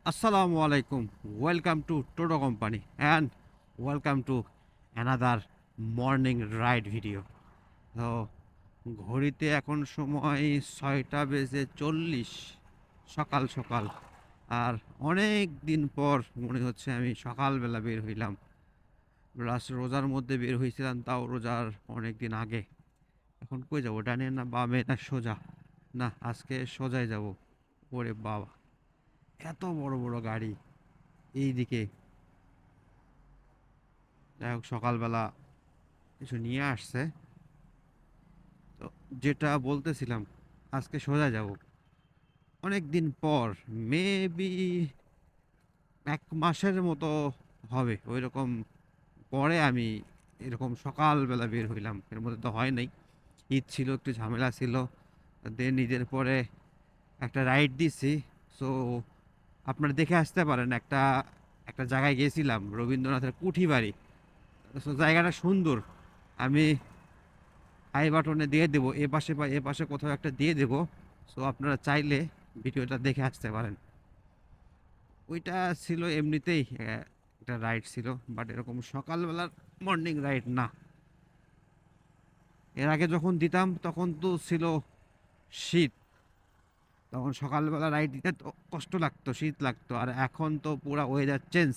Assalamu alaikum. Welcome to Toto Company and welcome to another morning ride video. তো ঘড়িতে এখন সময় 6টা বেজে 40 সকাল সকাল। আর অনেক দিন পর মনে হচ্ছে আমি সকালবেলা বের হইলাম। লাস্ট রোজার মধ্যে বের হয়েছিলাম, তাও রোজার অনেক দিন আগে। এখন কই যাবো, ডানে না বামে না সোজা? না, আজকে সোজাই যাব। ওরে বাবা, এত বড় বড় গাড়ি এইদিকে। যাই হোক, সকালবেলা কিছু নিয়ে আসছে। তো যেটা বলতেছিলাম, আজকে সোজা যাব। অনেক দিন পর, মেবি 1 মাসের মতো হবে ওই রকম পরে আমি এরকম সকালবেলা বের হইলাম। এর মধ্যে তো হয় নাই, ঈদ ছিল, একটু ঝামেলা ছিল। দেন ঈদের পরে একটা রাইড দিছি। সো আপনারা দেখে আসতে পারেন, একটা একটা জায়গায় গেছিলাম, রবীন্দ্রনাথের কুঠি বাড়ি। সো জায়গাটা সুন্দর। আমি আই বাটনে দিয়ে দেবো, এ পাশে বা এ পাশে কোথাও একটা দিয়ে দেবো। সো আপনারা চাইলে ভিডিওটা দেখে আসতে পারেন। ওইটা ছিল এমনিতেই একটা রাইড ছিল, বাট এরকম সকালবেলার মর্নিং রাইড না। এর আগে যখন দিতাম তখন তো ছিল শীত, তখন সকালবেলা রাইড দিতে তো কষ্ট লাগতো, শীত লাগতো। আর এখন তো পুরা ওয়েদার চেঞ্জ।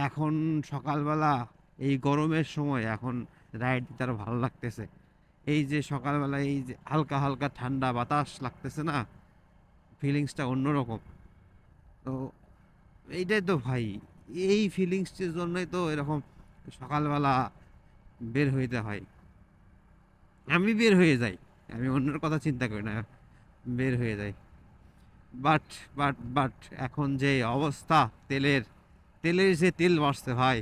এখন সকালবেলা এই গরমের সময় এখন রাইড দিতে আরো ভালো লাগতেছে। এই যে সকালবেলা এই যে হালকা হালকা ঠান্ডা বাতাস লাগতেছে না, ফিলিংসটা অন্যরকম। তো এইটাই তো ভাই, এই ফিলিংসটির জন্যই তো এরকম সকালবেলা বের হইতে হয়। আমি বের হয়ে যাই, আমি অন্যের কথা চিন্তা করি না, বের হয়ে যাই। বাট বাট এখন যে অবস্থা, তেলের তেলের যে তেল বাড়ছে ভাই,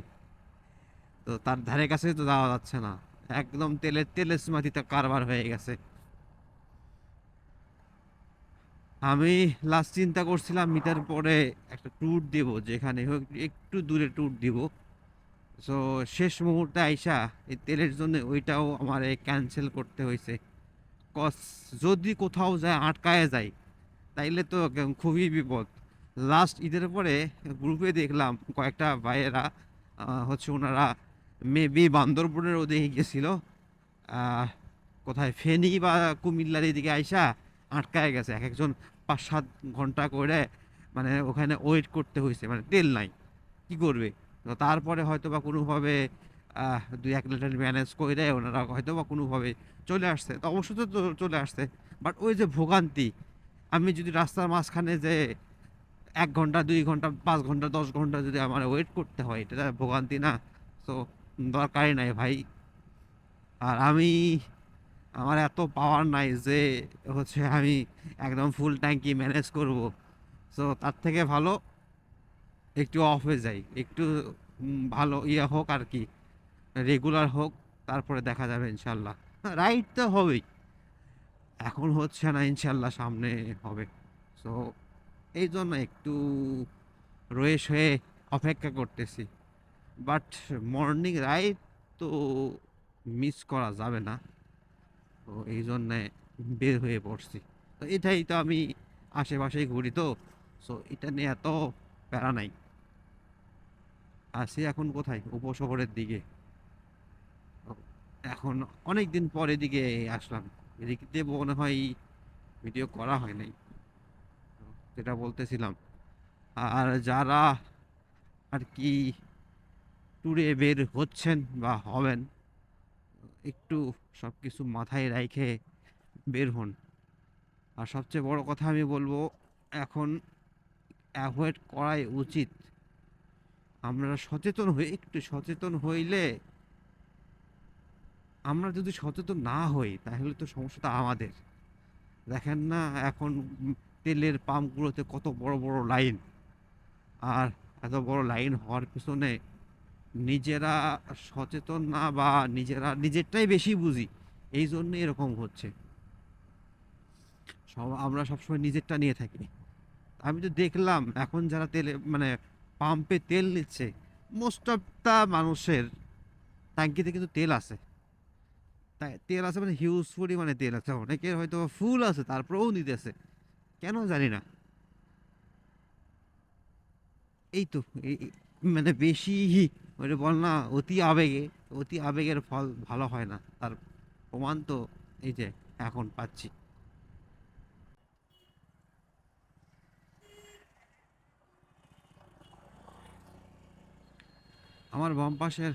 তো তার ধারে কাছে তো যাওয়া যাচ্ছে না। একদম তেলের মাটিতে কারবার হয়ে গেছে। আমি লাস্ট চিন্তা করছিলাম মিটার পরে একটা ট্যুর দিব, যেখানে হোক একটু দূরে ট্যুর দিব। সো শেষ মুহূর্তে আইসা এই তেলের জন্য ওইটাও আমার ক্যান্সেল করতে হয়েছে। কস যদি কোথাও যায় আটকায় যায়, তাইলে তো খুবই বিপদ। লাস্ট ঈদের পরে গ্রুপে দেখলাম কয়েকটা ভাইয়েরা হচ্ছে ওনারা মেবি বান্দরবনের ওদিকে গেছিল, আহ, কোথায় ফেনী বা কুমিল্লার এদিকে আইসা আটকায় গেছে। এক একজন 5-7 ঘন্টা করে মানে ওখানে ওয়েট করতে হয়েছে, মানে তেল নাই, কি করবে? তো তারপরে হয়তো বা কোনোভাবে 2-1 লিটার ম্যানেজ করে ওনারা হয়তো বা কোনোভাবে চলে আসছে। তো অবশ্যই তো চলে আসছে, বাট ওই যে ভোগান্তি, আমি যদি রাস্তার মাঝখানে যে 1 ঘন্টা 2 ঘন্টা 5 ঘন্টা 10 ঘন্টা যদি আমার ওয়েট করতে হয়, এটা ভোগান্তি না? তো দরকারই নাই ভাই। আর আমার এত পাওয়ার নাই যে হচ্ছে আমি একদম ফুল ট্যাঙ্কি ম্যানেজ করব। সো তার থেকে ভালো একটু অফে যাই, একটু ভালো ইয়ে হোক আর কি, রেগুলার হোক, তারপরে দেখা যাবে ইনশাল্লাহ। রাইড তো হবেই, এখন হচ্ছে না, ইনশাল্লাহ সামনে হবে। সো এই জন্য একটু রয়েস হয়ে অপেক্ষা করতেছি। বাট মর্নিং রাইড তো মিস করা যাবে না। তো এই জন্যে বের হয়ে পড়ছি। তো এটাই তো, আমি আশেপাশেই ঘুরি তো। সো এটা নিয়ে এত প্যারা নাই। আছি এখন কোথায়, উপশহরের দিকে। তো এখন অনেক দিন পর এদিকে আসলাম। এদিক দিয়ে মনে হয় ভিডিও করা হয় নাই। তো যেটা বলতেছিলাম, আর যারা আর কি ট্যুরে বের হচ্ছেন বা হবেন, একটু সব কিছু মাথায় রাইখে বের হন। আর সবচেয়ে বড় কথা আমি বলবো, এখন অ্যাভয়েড করাই উচিত। আমরা সচেতন হই, একটু সচেতন হইলে, আমরা যদি সচেতন না হই তাহলে তো সমস্যাটা আমাদের। দেখেন না এখন তেলের পাম্পগুলোতে কত বড় বড় লাইন। আর এত বড় লাইন হওয়ার পিছনে নিজেরা সচেতন না, বা নিজেরা নিজেরটাই বেশি বুঝি, এই জন্য এরকম হচ্ছে। আমরা সবসময় নিজেরটা নিয়ে থাকি। আমি তো দেখলাম এখন যারা তেলে মানে পাম্পে তেল নিচ্ছে, মোস্ট অফ দা মানুষের ট্যাঙ্কিতে কিন্তু তেল আছে। তাই তেল আছে মানে হিউজ পরিমাণে তেল আছে, অনেকের হয়তো ফুল আছে তারপরেও নিতেছে, কেন জানি না। এই তো মানে বেশি ওটা বল না, অতি আবেগে, অতি আবেগের ফল ভালো হয় না, তার প্রমাণ তো এই যে এখন পাচ্ছি। আমার বাম পাশের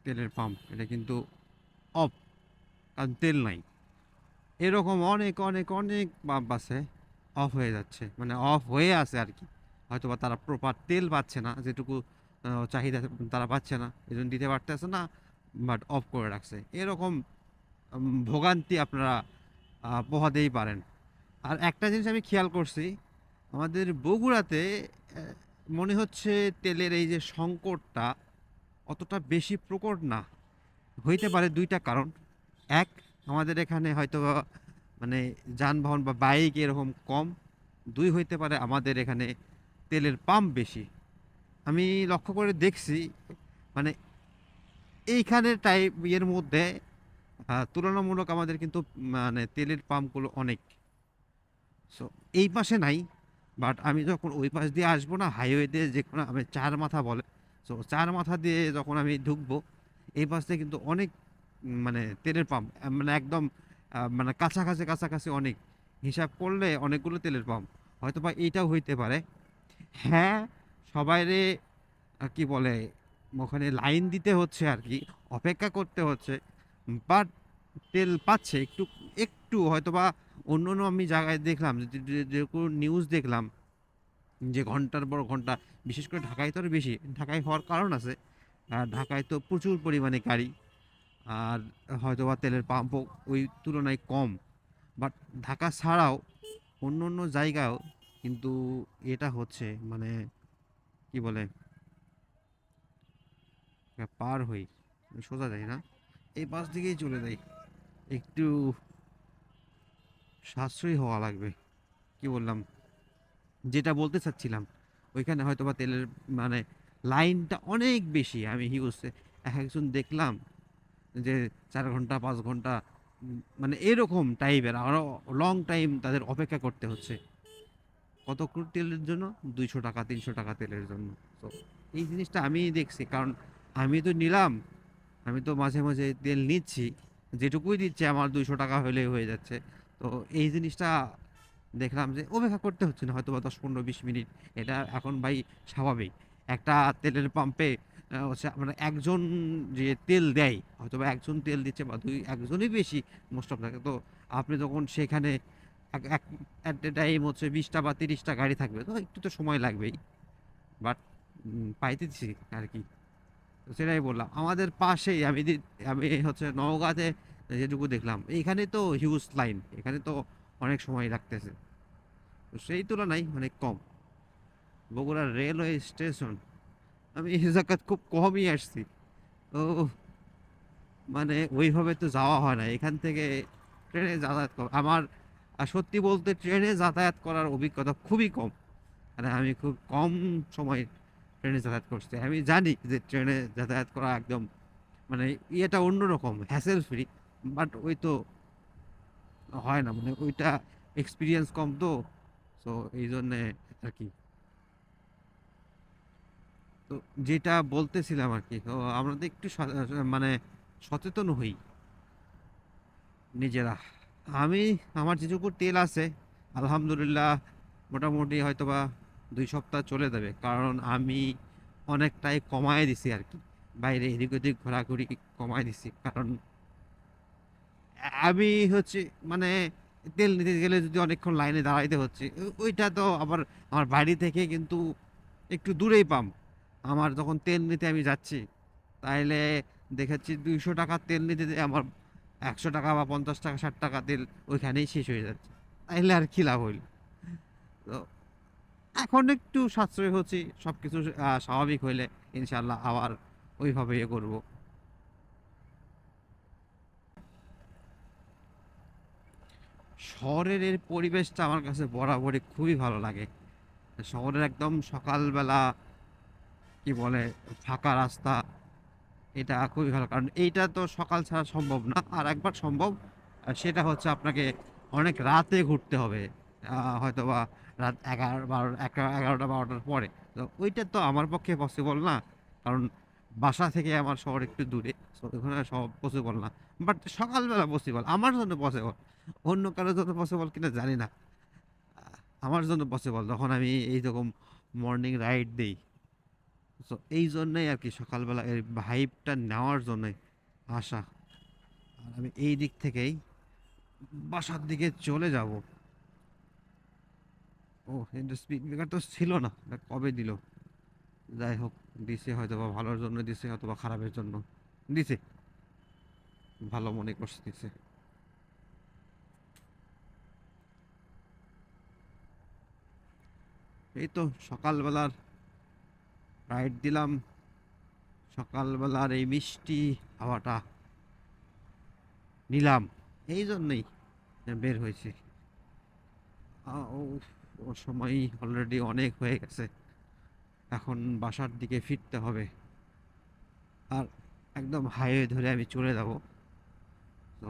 তেলের পাম্প এটা কিন্তু অফ, কারণ তেল নাই। এরকম অনেক অনেক অনেক পাম্প আছে অফ হয়ে যাচ্ছে, মানে অফ হয়ে আছে আর কি। হয়তো বা তারা প্রপার তেল পাচ্ছে না, যেটুকু চাহিদা তারা পাচ্ছে না, এই জন্য দিতে পারতেছে না, বাট অফ করে রাখছে। এরকম ভোগান্তি আপনারা পোহাতেই পারেন। আর একটা জিনিস আমি খেয়াল করছি, আমাদের বগুড়াতে মনে হচ্ছে তেলের এই যে সংকটটা অতটা বেশি প্রকট না। হইতে পারে দুইটা কারণ। এক, আমাদের এখানে হয়তো মানে যানবাহন বা বাইক এরকম কম। দুই, হইতে পারে আমাদের এখানে তেলের পাম্প বেশি। আমি লক্ষ্য করে দেখছি, মানে এইখানের টাইপ ইয়ের মধ্যে তুলনামূলক আমাদের কিন্তু মানে তেলের পাম্পগুলো অনেক। সো এই পাশে নাই, বাট আমি যখন ওই পাশ দিয়ে আসবো না, হাইওয়ে দিয়ে, যে কোনো আমি চার মাথা বলে, সো চার মাথা দিয়ে যখন আমি ঢুকবো, এই পাশ দিয়ে কিন্তু অনেক মানে তেলের পাম্প, মানে একদম মানে কাছাকাছি কাছাকাছি অনেক, হিসাব করলে অনেকগুলো তেলের পাম্প। হয়তো বা এইটাও হইতে পারে। হ্যাঁ, সবাইরে কি বলে, ওখানে লাইন দিতে হচ্ছে আর কি, অপেক্ষা করতে হচ্ছে, বাট তেল পাচ্ছে একটু একটু হয়তো বা। অন্য অন্য আমি জায়গায় দেখলাম, যে কোনো নিউজ দেখলাম, যে ঘন্টার পর ঘন্টা, বিশেষ করে ঢাকায় তো আরো বেশি, ঢাকায় হওয়ার কারণ আছে, আর ঢাকায় তো প্রচুর পরিমাণে গাড়ি, আর হয়তো বা তেলের পাম্পও ওই তুলনায় কম। বাট ঢাকা ছাড়াও অন্য অন্য জায়গাও কিন্তু এটা হচ্ছে, মানে কি বলে, পার হই, সোজা যায় না, এই পাশ দিকেই চলে যাই, একটু সাশ্রয়ী হওয়া লাগবে। কি বললাম, যেটা বলতে চাচ্ছিলাম, ওইখানে হয়তো বা তেলের মানে লাইনটা অনেক বেশি। আমি হিউজ এক একজন দেখলাম যে 4 ঘন্টা 5 ঘন্টা, মানে এরকম টাইপের আরো লং টাইম তাদের অপেক্ষা করতে হচ্ছে। কত ক্রুড তেলের জন্য? 200 টাকা 300 টাকা তেলের জন্য। তো এই জিনিসটা আমি দেখছি, কারণ আমি তো নিলাম, আমি তো মাঝে মাঝে তেল নিচ্ছি, যেটুকুই দিচ্ছে আমার 200 টাকা হলে হয়ে যাচ্ছে। তো এই জিনিসটা দেখলাম যে অপেক্ষা করতে হচ্ছে না হয়তো বা 10 15 20 মিনিট। এটা এখন ভাই স্বাভাবিক। একটা তেলের পাম্পে হচ্ছে মানে একজন যে তেল দেয়, হয়তো বা একজন তেল দিচ্ছে বা একজনই বেশি, মোস্ট অফ থাকে। তো আপনি যখন সেখানে এক এক অ্যাট এ টাইম হচ্ছে 20টা বা 30টা গাড়ি থাকবে, তো একটু তো সময় লাগবেই, বাট পাইতেছি আর কি। তো সেটাই বললাম, আমাদের পাশেই আমি হচ্ছে নওগাঁতে যেটুকু দেখলাম, এইখানে তো হিউজ লাইন, এখানে তো অনেক সময় লাগতেছে। তো সেই তুলনায় অনেক কম। বগুড়ার রেলওয়ে স্টেশন, আমি এই জায়গায় খুব কমই আসছি। তো মানে ওইভাবে তো যাওয়া হয় না এখান থেকে। ট্রেনে যাতায়াত আমার সত্যি বলতে ট্রেনে যাতায়াত করার অভিজ্ঞতা খুবই কম। মানে আমি খুব কম সময় ট্রেনে যাতায়াত করছি। আমি জানি যে ট্রেনে যাতায়াত করা একদম মানে ইয়েটা অন্যরকম, হ্যাসেল ফ্রি, বাট ওই তো হয় না, মানে ওইটা এক্সপিরিয়েন্স কম তো। সো এই জন্যে আর কি। তো যেটা বলতেছিলাম আর কি, তো আমরা তো একটু মানে সচেতন হই নিজেরা। আমি আমার যেটুকু তেল আছে, আলহামদুলিল্লাহ, মোটামুটি হয়তোবা 2 সপ্তাহ চলে যাবে, কারণ আমি অনেকটাই কমায় দিছি আর কি, বাইরে এদিক ওদিক ঘোরাঘুরি কমায় দিছি। কারণ আমি হচ্ছে মানে তেল নিতে গেলে যদি অনেকক্ষণ লাইনে দাঁড়াইতে হচ্ছে, ওইটা তো আবার আমার বাড়ি থেকে কিন্তু একটু দূরেই পাম। আমার যখন তেল নিতে আমি যাচ্ছি, তাইলে দেখাচ্ছি 200 টাকার তেল নিতে যেয়ে আমার 100 টাকা বা 50 টাকা 60 টাকা তেল ওইখানেই শেষ হয়ে যাচ্ছে। তাইলে আর কি লাভ হইল? তো এখন একটু সাশ্রয় হচ্ছে, সবকিছু স্বাভাবিক হইলে ইনশাল্লাহ আবার ওইভাবে ইয়ে করবো। শহরের এর পরিবেশটা আমার কাছে বরাবরই খুবই ভালো লাগে। শহরের একদম সকালবেলা কি বলে ফাঁকা রাস্তা, এটা খুবই ভালো, কারণ এইটা তো সকাল ছাড়া সম্ভব না। আর একবার সম্ভব, আর সেটা হচ্ছে আপনাকে অনেক রাতে ঘুরতে হবে, হয়তো বা রাত 11:30 11:00-12:00টার পরে। তো ওইটা তো আমার পক্ষে পসিবল না। কারণ বাসা থেকে আমার শহর একটু দূরে। সো ওখানে সব পসিবল না। বাট সকালবেলা পসিবল। আমার জন্য পসিবল। অন্য কারো জন্য পসিবল কিনা জানি না। আ আমার জন্য পসিবল যখন আমি এইরকম মর্নিং রাইড দেই। সো এইজন্যই আরকি সকালবেলা এই ভাইবটা নেওয়ার জন্যই আসা। আর আমি এই দিক থেকেই বাসার দিকে চলে যাব। ওহ! কিন্তু স্পিড ব্রেকার তো ছিল না। এটা কবে দিল? যাই হোক, দিছে হয়তোবা ভালোর জন্য দিছে অথবা খারাপের জন্য দিছে। ভালো মনে করছে দিছে। এই তো সকালবেলার রাইড দিলাম। সকালবেলার এই মিষ্টি হাওয়াটা নিলাম। এই জন্যই বের হয়েছি। ও সময় অলরেডি অনেক হয়ে গেছে। এখন বাসার দিকে ফিরতে হবে। আর একদম হাইওয়ে ধরে আমি চলে যাব। তো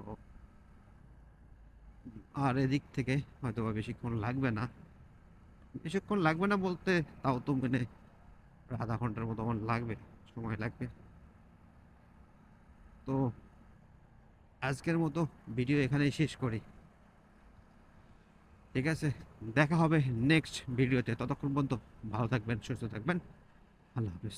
আর এদিক থেকে হয়তোবা বেশিক্ষণ লাগবে না। বেশিক্ষণ লাগবে না বলতে তাও তো মানে আধা ঘন্টার মতো আমার লাগবে, সময় লাগবে। তো আজকের মতো ভিডিও এখানেই শেষ করি। ঠিক আছে? দেখা হবে নেক্সট ভিডিওতে। ততক্ষণ পর্যন্ত ভালো থাকবেন, সুস্থ থাকবেন। আল্লাহ হাফেজ।